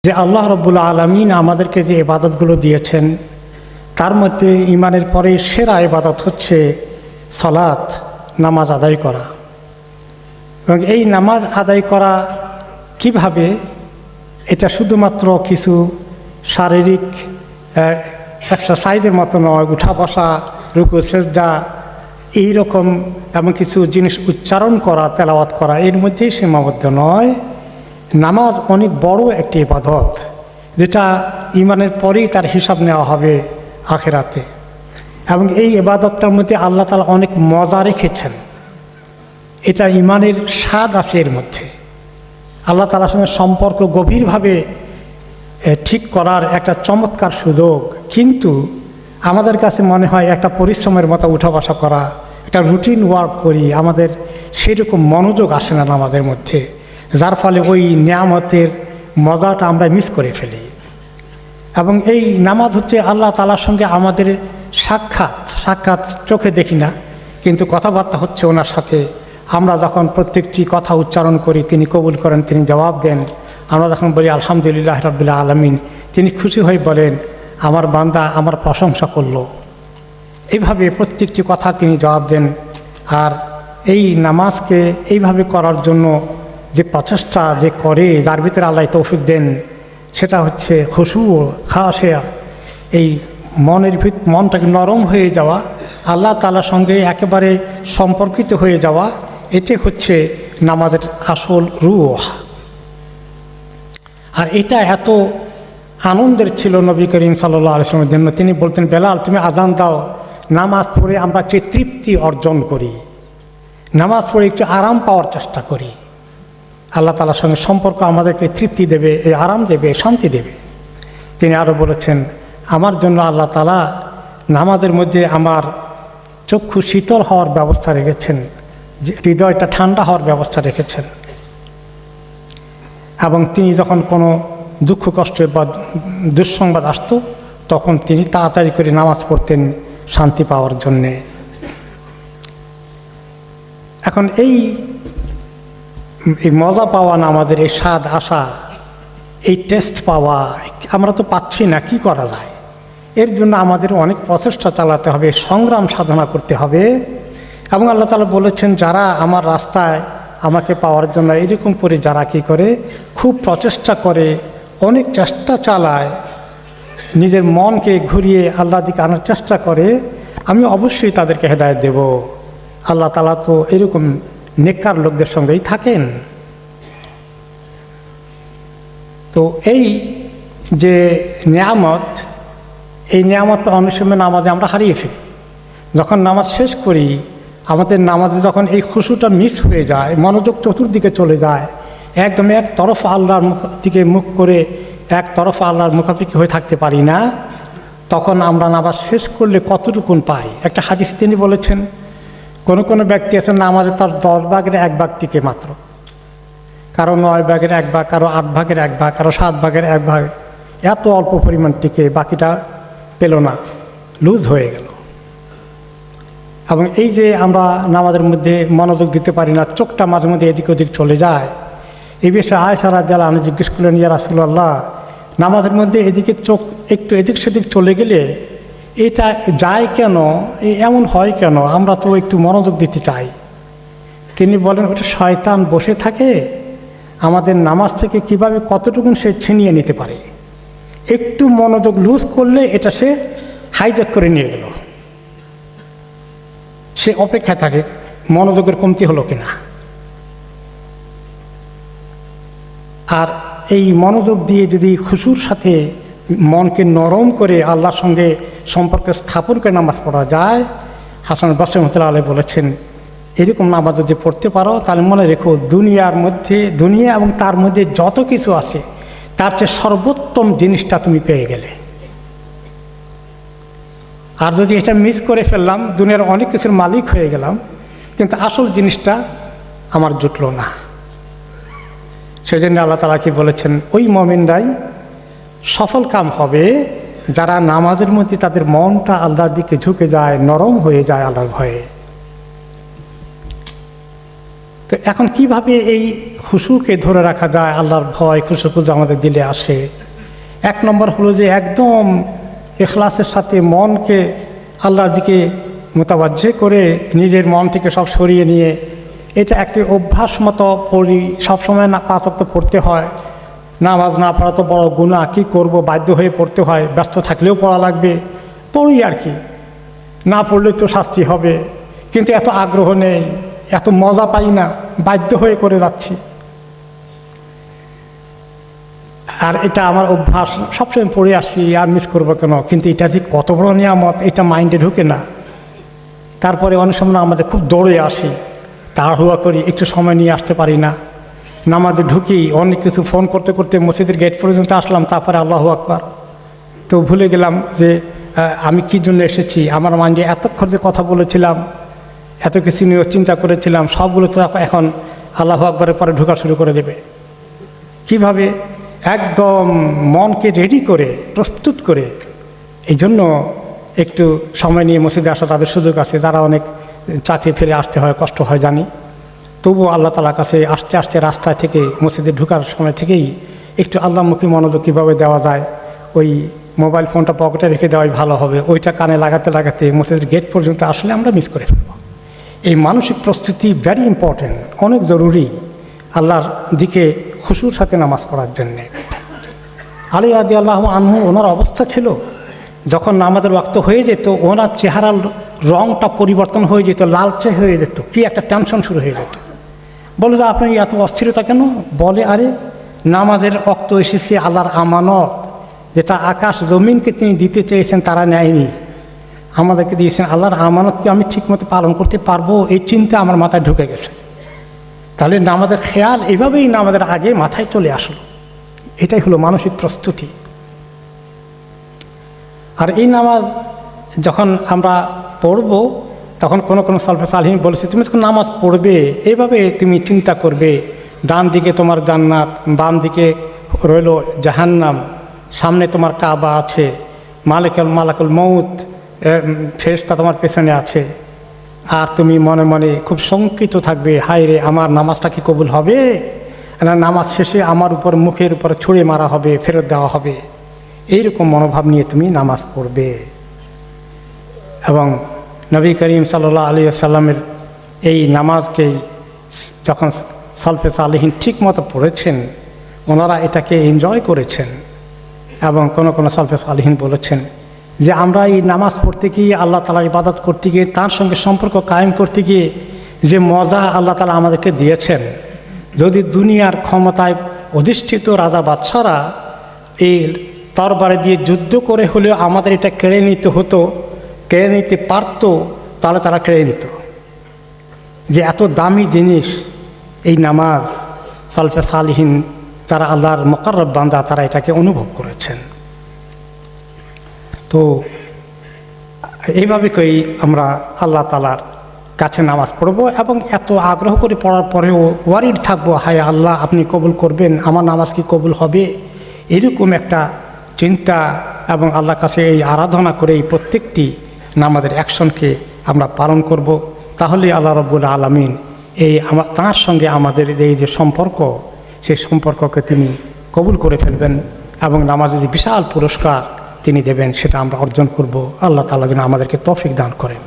যে আল্লাহ রব্বুল আলামিন আমাদেরকে যে ইবাদতগুলো দিয়েছেন তার মধ্যে ঈমানের পরে সেরা ইবাদত হচ্ছে সালাত, নামাজ আদায় করা। এবং এই নামাজ আদায় করা কিভাবে, এটা শুধুমাত্র কিছু শারীরিক এক্সারসাইজের মতো নয়, উঠা বসা, রুকু সেজদা এইরকম এমন কিছু জিনিস উচ্চারণ করা, তেলাওয়াত করা এর মধ্যেই সীমাবদ্ধ নয়। নামাজ অনেক বড় একটি ইবাদত, যেটা ঈমানের পরেই তার হিসাব নেওয়া হবে আখিরাতে। এবং এই ইবাদতটার মধ্যে আল্লাহ তাআলা অনেক মজা রেখেছেন। এটা ঈমানের স্বাদ আছে এর মধ্যে। আল্লাহ তাআলার সঙ্গে সম্পর্ক গভীরভাবে ঠিক করার একটা চমৎকার সুযোগ। কিন্তু আমাদের কাছে মনে হয় একটা পরিশ্রমের মতো উঠা বসা করা, একটা রুটিন ওয়ার্ক করি, আমাদের সেরকম মনোযোগ আসে না নামাজের মধ্যে, যার ফলে ওই নিয়ামতের মজাটা আমরা মিস করে ফেলি। এবং এই নামাজ হচ্ছে আল্লাহ তাআলার সঙ্গে আমাদের সাক্ষাৎ চোখে দেখি না, কিন্তু কথাবার্তা হচ্ছে ওনার সাথে। আমরা যখন প্রত্যেকটি কথা উচ্চারণ করি তিনি কবুল করেন, তিনি জবাব দেন। আমরা যখন বলি আলহামদুলিল্লাহ রাব্বিল আলামিন, তিনি খুশি হয়ে বলেন আমার বান্দা আমার প্রশংসা করলো। এইভাবে প্রত্যেকটি কথা তিনি জবাব দেন। আর এই নামাজকে এইভাবে করার জন্য যে প্রচেষ্টা যে করে, যার ভিতরে আল্লাহ তৌফিক দেন, সেটা হচ্ছে খুশু খাশিয়া, এই মনটাকে নরম হয়ে যাওয়া, আল্লাহ তাআলার সঙ্গে একেবারে সম্পর্কিত হয়ে যাওয়া। এটি হচ্ছে নামাজের আসল রূহ। আর এটা এত আনন্দের ছিল নবী করিম সাল্লাল্লাহু আলাইহি ওয়াসাল্লামের জন্য। তিনি বলতেন, বেলাল তুমি আজান দাও, নামাজ পড়ে আমরা একটি তৃপ্তি অর্জন করি, নামাজ পড়ে একটু আরাম পাওয়ার চেষ্টা করি। আল্লাহ তাআলার সঙ্গে সম্পর্ক আমাদেরকে তৃপ্তি দেবে, এই আরাম দেবে, শান্তি দেবে। তিনি আরও বলেছেন, আমার জন্য আল্লাহ তাআলা নামাজের মধ্যে আমার চক্ষু শীতল হওয়ার ব্যবস্থা রেখেছেন, যে হৃদয়টা ঠান্ডা হওয়ার ব্যবস্থা রেখেছেন। এবং তিনি যখন কোনো দুঃখ কষ্ট বা দুঃসংবাদ আসতো, তখন তিনি তাড়াতাড়ি করে নামাজ পড়তেন শান্তি পাওয়ার জন্যে। এখন এই মজা পাওয়া, নামাজের এই স্বাদ আসা, এই টেস্ট পাওয়া আমরা তো পাচ্ছি না, কি করা যায়? এর জন্য আমাদের অনেক প্রচেষ্টা চালাতে হবে, সংগ্রাম সাধনা করতে হবে। এবং আল্লাহ তাআলা বলেছেন, যারা আমার রাস্তায় আমাকে পাওয়ার জন্য এরকম করে যারা কী করে, খুব প্রচেষ্টা করে, অনেক চেষ্টা চালায়, নিজের মনকে ঘুরিয়ে আল্লাহর দিকে আনার চেষ্টা করে, আমি অবশ্যই তাদেরকে হেদায়েত দেব। আল্লাহ তাআলা তো এরকম নেককার লোকদের সঙ্গেই থাকেন। তো এই যে নিয়ামত, এই নিয়ামত অনেক সময় নামাজে আমরা হারিয়ে ফেলি। যখন নামাজ শেষ করি, আমাদের নামাজে যখন এই খুশুটা মিস হয়ে যায়, মনোযোগ চতুর্দিকে চলে যায়, একদম এক তরফ আল্লাহর দিকে মুখ করে এক তরফ আল্লাহর মুখাপেক্ষি হয়ে থাকতে পারি না, তখন আমরা নামাজ শেষ করলে কতটুকুন পাই। একটা হাদিসে তিনি বলেছেন, কোনো ব্যক্তি আছে নামাজে তার 10 ভাগের 1 ভাগ টিকে মাত্র, কারো 9 ভাগের 1 ভাগ, কারো 8 ভাগের 1 ভাগ, কারো 7 ভাগের 1 ভাগ, এত অল্প পরিমাণ টিকে, বাকিটা পেল না, লুজ হয়ে গেল। এবং এই যে আমরা নামাজের মধ্যে মনোযোগ দিতে পারি না, চোখটা মাঝে মধ্যে এদিক ওদিক চলে যায়। এই বিষয়ে আয়েশা রাদিয়াল্লাহু আনহা জিজ্ঞেস করলেন, ইয়া রাসূলুল্লাহ, নামাজের মধ্যে এদিকে চোখ একটু এদিক সেদিক চলে গেলে এটা যায় কেন, এমন হয় কেন? আমরা তো একটু মনোযোগ দিতে চাই। তিনি বলেন, ওটা শয়তান বসে থাকে, আমাদের নামাজ থেকে কিভাবে কতটুকুন সে ছিনিয়ে নিতে পারে। একটু মনোযোগ লুজ করলে এটা সে হাইজ্যাক করে নিয়ে গেল। সে অপেক্ষায় থাকে মনোযোগের কমতি হলো কিনা। আর এই মনোযোগ দিয়ে যদি খুশুর সাথে মনকে নরম করে আল্লাহর সঙ্গে সম্পর্ক স্থাপন করে নামাজ পড়া যায়, হাসান বসরি রাহমাতুল্লাহি আলাইহি বলেছেন, এরকম নামাজ যদি পড়তে পারো, তাহলে মনে রেখো দুনিয়া এবং তার মধ্যে যত কিছু আছে তার চেয়ে সর্বোত্তম জিনিসটা তুমি পেয়ে গেলে। আর যদি এটা মিস করে ফেললাম, দুনিয়ার অনেক কিছুর মালিক হয়ে গেলাম, কিন্তু আসল জিনিসটা আমার জুটলো না। সেই জন্য আল্লাহ তাআলা কি বলেছেন, ওই মুমিনরাই সফল কাম হবে যারা নামাজের মধ্যে তাদের মনটা আল্লাহর দিকে ঝুঁকে যায়, নরম হয়ে যায় আল্লাহর ভয়ে। তো এখন কিভাবে এই খুশুকে ধরে রাখা যায়, আল্লাহর ভয় খুশু আমাদের দিলে আসে? এক নম্বর হলো যে একদম ইখলাসের সাথে মনকে আল্লাহর দিকে মোতাবাজ্জে করে নিজের মন থেকে সব সরিয়ে নিয়ে, এটা একটি অভ্যাস মতো পড়ি, সবসময় না 5 ওয়াক্ত পড়তে হয়। নামাজ না পড়া তো বড় গুনাহ, কী করব, বাধ্য হয়ে পড়তে হয়, ব্যস্ত থাকলেও পড়া লাগবে, পড়ি আর কি, না পড়লে তো শাস্তি হবে। কিন্তু এত আগ্রহ নেই, এত মজা পাই না, বাধ্য হয়ে করে যাচ্ছি। আর এটা আমার অভ্যাস, সবসময় পড়ে আসি, আর মিস করবো কেন? কিন্তু এটা যে কত বড় নিয়ামত, এটা মাইন্ডে ঢুকে না। তারপরে অনেক সময় আমাদের খুব দৌড়ে আসি, তাড়াহুড়া করি, একটু সময় নিয়ে আসতে পারি না। নামাজে ঢুকি, অনেক কিছু ফোন করতে করতে মসজিদের গেট পর্যন্ত আসলাম, তারপরে আল্লাহু আকবার, তো ভুলে গেলাম যে আমি কী জন্য এসেছি। আমার মাইন্ডে এতক্ষণ যে কথা বলেছিলাম, এত কিছু নিয়ে চিন্তা করেছিলাম, সবগুলো তো এখন আল্লাহু আকবারের পরে ঢোকা শুরু করে দেবে। কিভাবে? একদম মনকে রেডি করে, প্রস্তুত করে। এই জন্য একটু সময় নিয়ে মসজিদে আসা তাদের সুযোগ আছে, যারা অনেক চাকরি ফেলে আসতে হয়, কষ্ট হয় জানি, তবুও আল্লাহ তাআলার কাছে আস্তে আস্তে রাস্তায় থেকে মসজিদে ঢোকার সময় থেকেই একটু আল্লাহমুখী মনোযোগ কীভাবে দেওয়া যায়, ওই মোবাইল ফোনটা পকেটে রেখে দেওয়াই ভালো হবে। ওইটা কানে লাগাতে লাগাতে মসজিদের গেট পর্যন্ত আসলে আমরা মিস করে ফেলব। এই মানসিক প্রস্তুতি ভেরি ইম্পর্টেন্ট, অনেক জরুরি আল্লাহর দিকে খুশুর সাথে নামাজ পড়ার জন্যে। আলী রাদিয়াল্লাহু আনহু, ওনার অবস্থা ছিল যখন নামাজের ওয়াক্ত হয়ে যেত, ওনার চেহারার রঙটা পরিবর্তন হয়ে যেত, লালচে হয়ে যেত, কি একটা টেনশন শুরু হয়ে যেত। বলে যে আপনি এত অস্থিরতা কেন? বলে আরে নামাজের ওয়াক্ত এসেছে, আল্লাহর আমানত, যেটা আকাশ জমিনকে তিনি দিতে চেয়েছেন তারা নেয়নি, আমাদেরকে দিয়েছেন। আল্লাহর আমানতকে আমি ঠিকমতো পালন করতে পারবো, এই চিন্তা আমার মাথায় ঢুকে গেছে। তাহলে নামাজের খেয়াল এভাবেই নামাজের আগে মাথায় চলে আসলো। এটাই হলো মানসিক প্রস্তুতি। আর এই নামাজ যখন আমরা পড়ব, তখন কোনো সালফে সালেহীন বলেছে, তুমি যখন নামাজ পড়বে এইভাবে তুমি চিন্তা করবে, ডান দিকে তোমার জান্নাত, বাম দিকে রইল জাহান্নাম, সামনে তোমার কাবা আছে, মালাকুল মউত ফেরেশতা তোমার পেছনে আছে, আর তুমি মনে মনে খুব শঙ্কিত থাকবে, হায় রে আমার নামাজটা কি কবুল হবে না, নামাজ শেষে আমার উপর মুখের উপরে ছুঁড়ে মারা হবে, ফেরত দেওয়া হবে। এইরকম মনোভাব নিয়ে তুমি নামাজ পড়বে। এবং নবী করিম সাল্লাল্লাহু আলাইহি ওয়াসাল্লামের এই নামাজকেই যখন সালফে সালেহীন ঠিক মতো পড়েছেন, ওনারা এটাকে এনজয় করেছেন। এবং কোনো সালফে সালেহীন বলেছেন যে আমরা এই নামাজ পড়তে গিয়ে, আল্লাহ তাআলার ইবাদত করতে গিয়ে, তার সঙ্গে সম্পর্ক কায়েম করতে গিয়ে যে মজা আল্লাহ তাআলা আমাদেরকে দিয়েছেন, যদি দুনিয়ার ক্ষমতায় অধিষ্ঠিত রাজা বাদশারা এই তরবারি দিয়ে যুদ্ধ করে হলেও আমাদের এটা কেড়ে নিতে হতো, কেড়ে নিতে পারতো, তাহলে তারা কেড়ে নিত। যে এত দামি জিনিস এই নামাজ, সালফে সালেহীন যারা আল্লাহর মুকাররব বান্দা, তারা এটাকে অনুভব করেছেন। তো এইভাবে করেই আমরা আল্লাহ তাআলার কাছে নামাজ পড়ব, এবং এত আগ্রহ করে পড়ার পরেও ওয়ারিড থাকবো, হায় আল্লাহ আপনি কবুল করবেন, আমার নামাজ কি কবুল হবে, এরকম একটা চিন্তা, এবং আল্লাহর কাছে এই আরাধনা করে এই প্রত্যেকটি নামাজের অ্যাকশনকে আমরা পালন করব। তাহলে আল্লাহ রাব্বুল আলামিন এই তাঁর সঙ্গে আমাদের এই যে সম্পর্ক, সেই সম্পর্ককে তিনি কবুল করে ফেলবেন, এবং নামাজের যে বিশাল পুরস্কার তিনি দেবেন, সেটা আমরা অর্জন করব। আল্লাহ তাআলা যেন আমাদেরকে তৌফিক দান করেন।